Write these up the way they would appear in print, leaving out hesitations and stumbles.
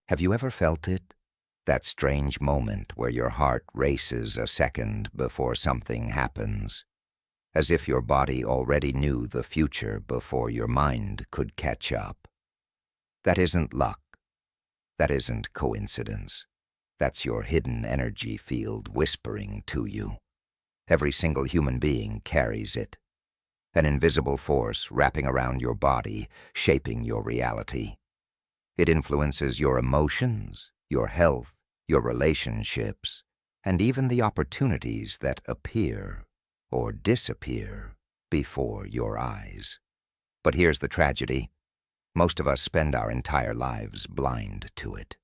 Have you ever felt it? That strange moment where your heart races a second before something happens, as if your body already knew the future before your mind could catch up. That isn't luck. That isn't coincidence. That's your hidden energy field whispering to you. Every single human being carries it. An invisible force wrapping around your body, shaping your reality. It influences your emotions, your health, your relationships, and even the opportunities that appear or disappear before your eyes. But here's the tragedy. Most of us spend our entire lives blind to it.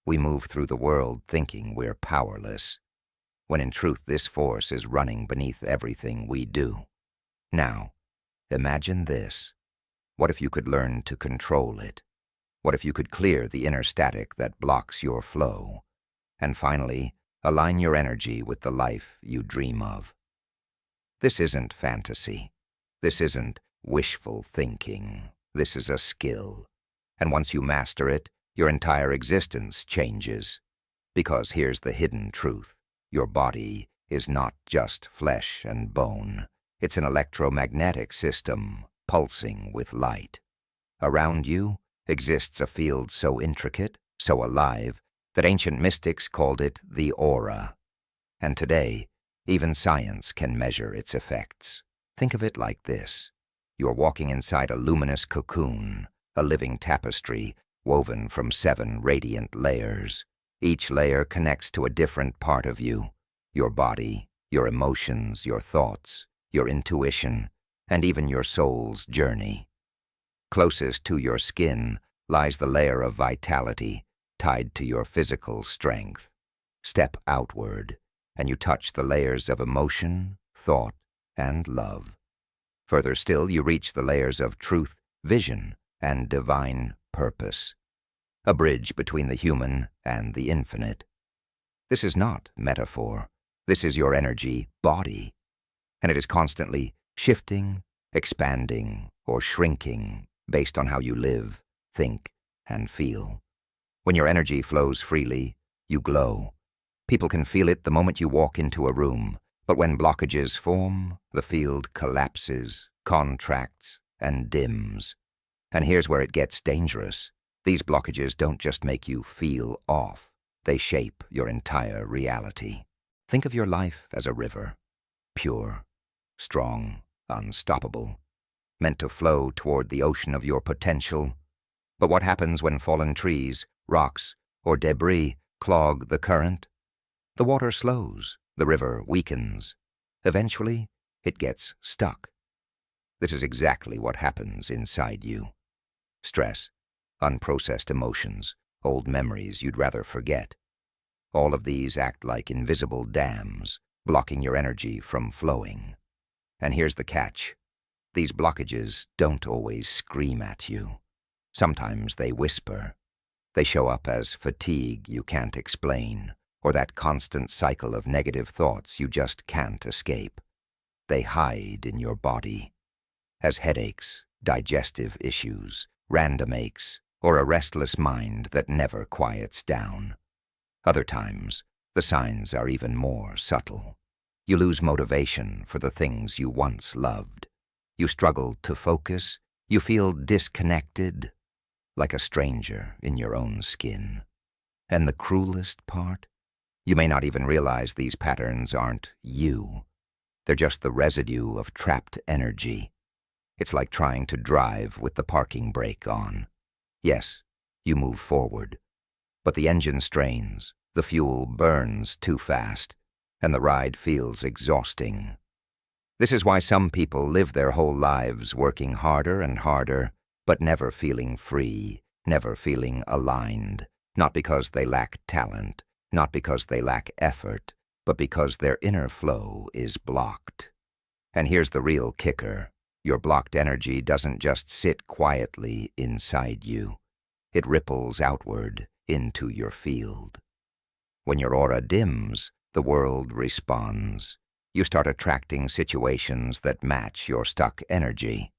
We move through the world thinking we're powerless, when in truth this force is running beneath everything we do. Now, imagine this. What if you could learn to control it? What if you could clear the inner static that blocks your flow? And finally, align your energy with the life you dream of. This isn't fantasy. This isn't wishful thinking. This is a skill. And once you master it, your entire existence changes. Because here's the hidden truth. Your body is not just flesh and bone. It's an electromagnetic system, pulsing with light. Around you exists a field so intricate, so alive, that ancient mystics called it the aura. And today, even science can measure its effects. Think of it like this. You're walking inside a luminous cocoon, a living tapestry woven from 7 radiant layers. Each layer connects to a different part of you, your body, your emotions, your thoughts, your intuition, and even your soul's journey. Closest to your skin lies the layer of vitality, tied to your physical strength. Step outward, and you touch the layers of emotion, thought, and love. Further still, you reach the layers of truth, vision, and divine purpose. A bridge between the human and the infinite. This is not metaphor. This is your energy body, and it is constantly shifting, expanding, or shrinking based on how you live, think, and feel. When your energy flows freely, you glow. People can feel it the moment you walk into a room, but when blockages form, the field collapses, contracts, and dims. And here's where it gets dangerous. These blockages don't just make you feel off. They shape your entire reality. Think of your life as a river. Pure, strong, unstoppable. Meant to flow toward the ocean of your potential. But what happens when fallen trees, rocks, or debris clog the current? The water slows, the river weakens. Eventually, it gets stuck. This is exactly what happens inside you. Stress, unprocessed emotions, old memories you'd rather forget. All of these act like invisible dams, blocking your energy from flowing. And here's the catch. These blockages don't always scream at you. Sometimes they whisper. They show up as fatigue you can't explain, or that constant cycle of negative thoughts you just can't escape. They hide in your body, as headaches, digestive issues, random aches, or a restless mind that never quiets down. Other times, the signs are even more subtle. You lose motivation for the things you once loved. You struggle to focus. You feel disconnected, like a stranger in your own skin. And the cruelest part? You may not even realize these patterns aren't you. They're just the residue of trapped energy. It's like trying to drive with the parking brake on. Yes, you move forward, but the engine strains, the fuel burns too fast, and the ride feels exhausting. This is why some people live their whole lives working harder and harder, but never feeling free, never feeling aligned, not because they lack talent, not because they lack effort, but because their inner flow is blocked. And here's the real kicker. Your blocked energy doesn't just sit quietly inside you. It ripples outward into your field. When your aura dims, the world responds. You start attracting situations that match your stuck energy.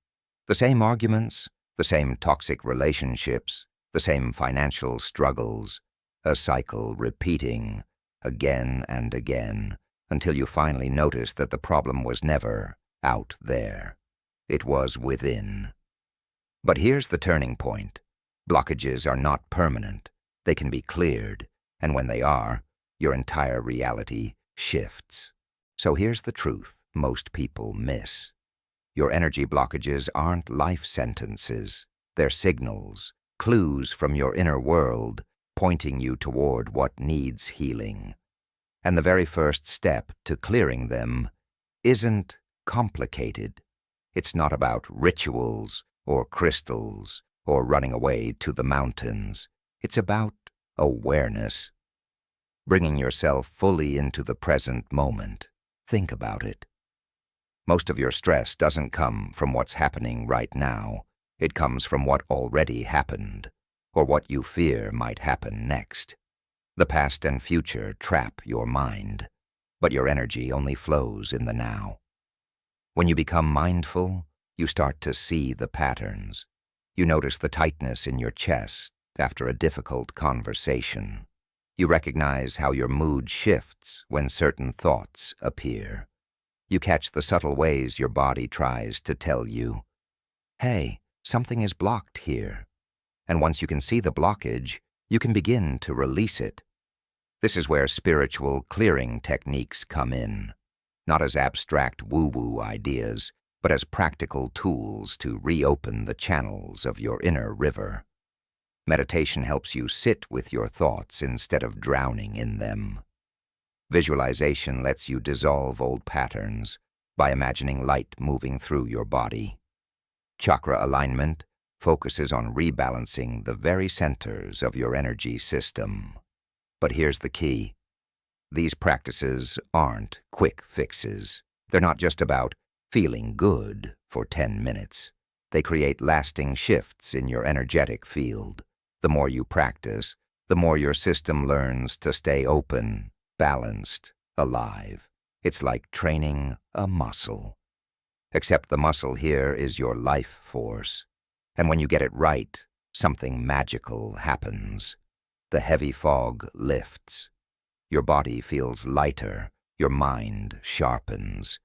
The same arguments, the same toxic relationships, The same financial struggles, a cycle repeating again and again until you finally notice that the problem was never out there. It was within. But here's the turning point. Blockages are not permanent. They can be cleared, and when they are, your entire reality shifts. So here's the truth most people miss. Your energy blockages aren't life sentences. They're signals, clues from your inner world pointing you toward what needs healing. And the very first step to clearing them isn't complicated. It's not about rituals or crystals or running away to the mountains. It's about awareness. Bringing yourself fully into the present moment. Think about it. Most of your stress doesn't come from what's happening right now. It comes from what already happened, or what you fear might happen next. The past and future trap your mind, but your energy only flows in the now. When you become mindful, you start to see the patterns. You notice the tightness in your chest after a difficult conversation. You recognize how your mood shifts when certain thoughts appear. You catch the subtle ways your body tries to tell you, hey, something is blocked here. And once you can see the blockage, you can begin to release it. This is where spiritual clearing techniques come in, not as abstract woo-woo ideas, but as practical tools to reopen the channels of your inner river. Meditation helps you sit with your thoughts instead of drowning in them. Visualization lets you dissolve old patterns by imagining light moving through your body. Chakra alignment focuses on rebalancing the very centers of your energy system. But here's the key. These practices aren't quick fixes. They're not just about feeling good for 10 minutes. They create lasting shifts in your energetic field. The more you practice, the more your system learns to stay open, balanced, alive. It's like training a muscle. Except the muscle here is your life force. And when you get it right, something magical happens. The heavy fog lifts. Your body feels lighter. Your mind sharpens.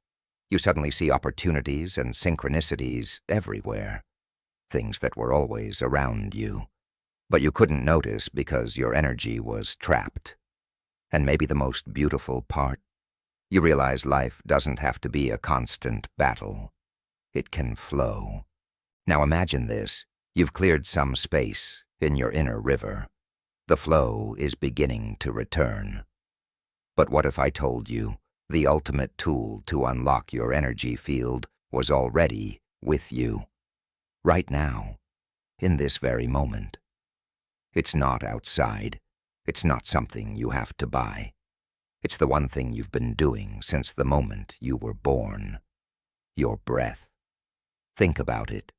You suddenly see opportunities and synchronicities everywhere. Things that were always around you. But you couldn't notice because your energy was trapped. And maybe the most beautiful part? You realize life doesn't have to be a constant battle. It can flow. Now imagine this. You've cleared some space in your inner river. The flow is beginning to return. But what if I told you the ultimate tool to unlock your energy field was already with you? Right now, in this very moment. It's not outside. It's not something you have to buy. It's the one thing you've been doing since the moment you were born. Your breath. Think about it.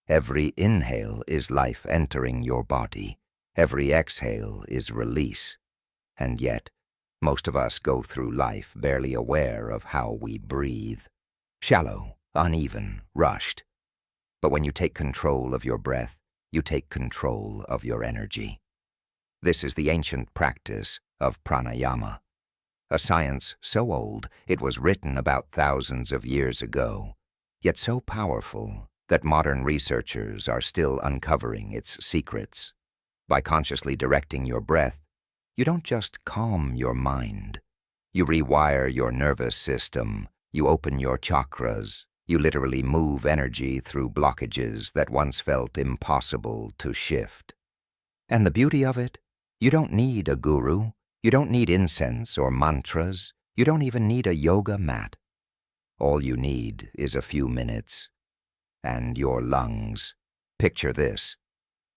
Every inhale is life entering your body. Every exhale is release. And yet, most of us go through life barely aware of how we breathe. Shallow, uneven, rushed. But when you take control of your breath, you take control of your energy. This is the ancient practice of pranayama, a science so old it was written about thousands of years ago, yet so powerful that modern researchers are still uncovering its secrets. By consciously directing your breath, you don't just calm your mind. You rewire your nervous system, you open your chakras, you literally move energy through blockages that once felt impossible to shift. And the beauty of it? You don't need a guru. You don't need incense or mantras. You don't even need a yoga mat. All you need is a few minutes. And your lungs. Picture this.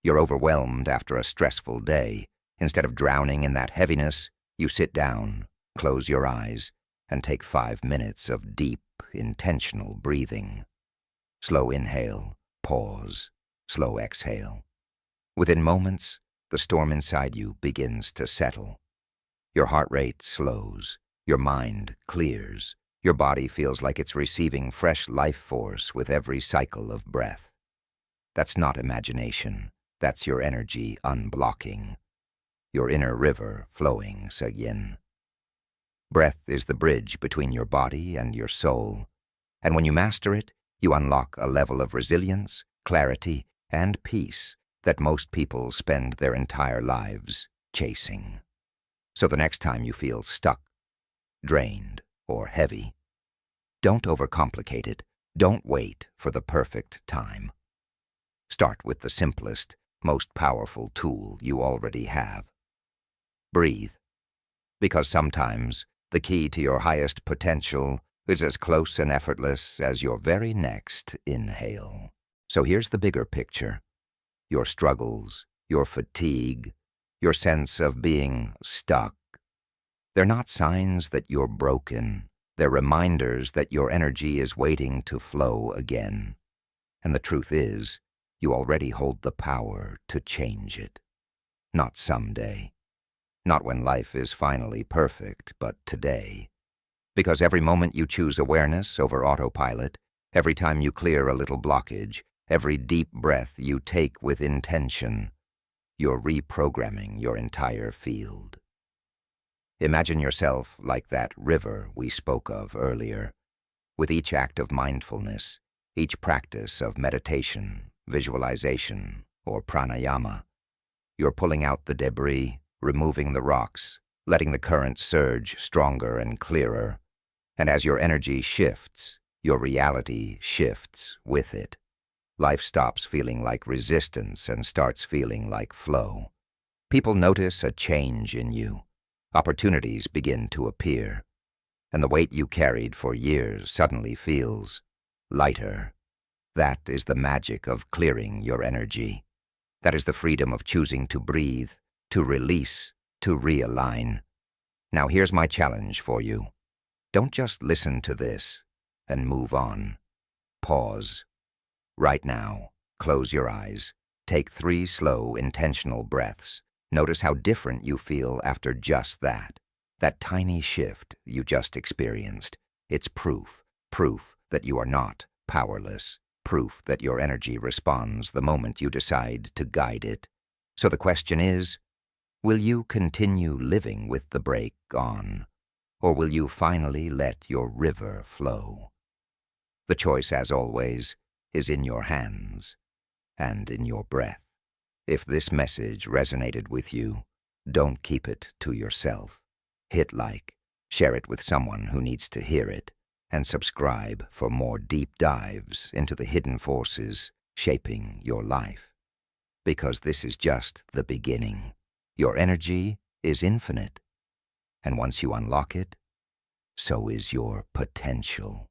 You're overwhelmed after a stressful day. Instead of drowning in that heaviness, you sit down, close your eyes, and take 5 minutes of deep, intentional breathing. Slow inhale, pause, slow exhale. Within moments, the storm inside you begins to settle. Your heart rate slows, your mind clears, your body feels like it's receiving fresh life force with every cycle of breath. That's not imagination. That's your energy unblocking, your inner river flowing again. Breath is the bridge between your body and your soul, and when you master it, you unlock a level of resilience, clarity, and peace that most people spend their entire lives chasing. So the next time you feel stuck, drained, or heavy, don't overcomplicate it. Don't wait for the perfect time. Start with the simplest, most powerful tool you already have. Breathe, because sometimes the key to your highest potential is as close and effortless as your very next inhale. So here's the bigger picture. Your struggles, your fatigue, your sense of being stuck. They're not signs that you're broken. They're reminders that your energy is waiting to flow again. And the truth is, you already hold the power to change it. Not someday. Not when life is finally perfect, but today. Because every moment you choose awareness over autopilot, every time you clear a little blockage, every deep breath you take with intention, you're reprogramming your entire field. Imagine yourself like that river we spoke of earlier. With each act of mindfulness, each practice of meditation, visualization, or pranayama, you're pulling out the debris, removing the rocks, letting the current surge stronger and clearer. And as your energy shifts, your reality shifts with it. Life stops feeling like resistance and starts feeling like flow. People notice a change in you. Opportunities begin to appear, and the weight you carried for years suddenly feels lighter. That is the magic of clearing your energy. That is the freedom of choosing to breathe, to release, to realign. Now here's my challenge for you. Don't just listen to this and move on. Pause. Right now, close your eyes. Take 3 slow, intentional breaths. Notice how different you feel after just that. That tiny shift you just experienced. It's proof that you are not powerless. Proof that your energy responds the moment you decide to guide it. So the question is, will you continue living with the brake on? Or will you finally let your river flow? The choice, as always, is in your hands and in your breath. If this message resonated with you, don't keep it to yourself. Hit like, share it with someone who needs to hear it, and subscribe for more deep dives into the hidden forces shaping your life. Because this is just the beginning. Your energy is infinite, and once you unlock it, so is your potential.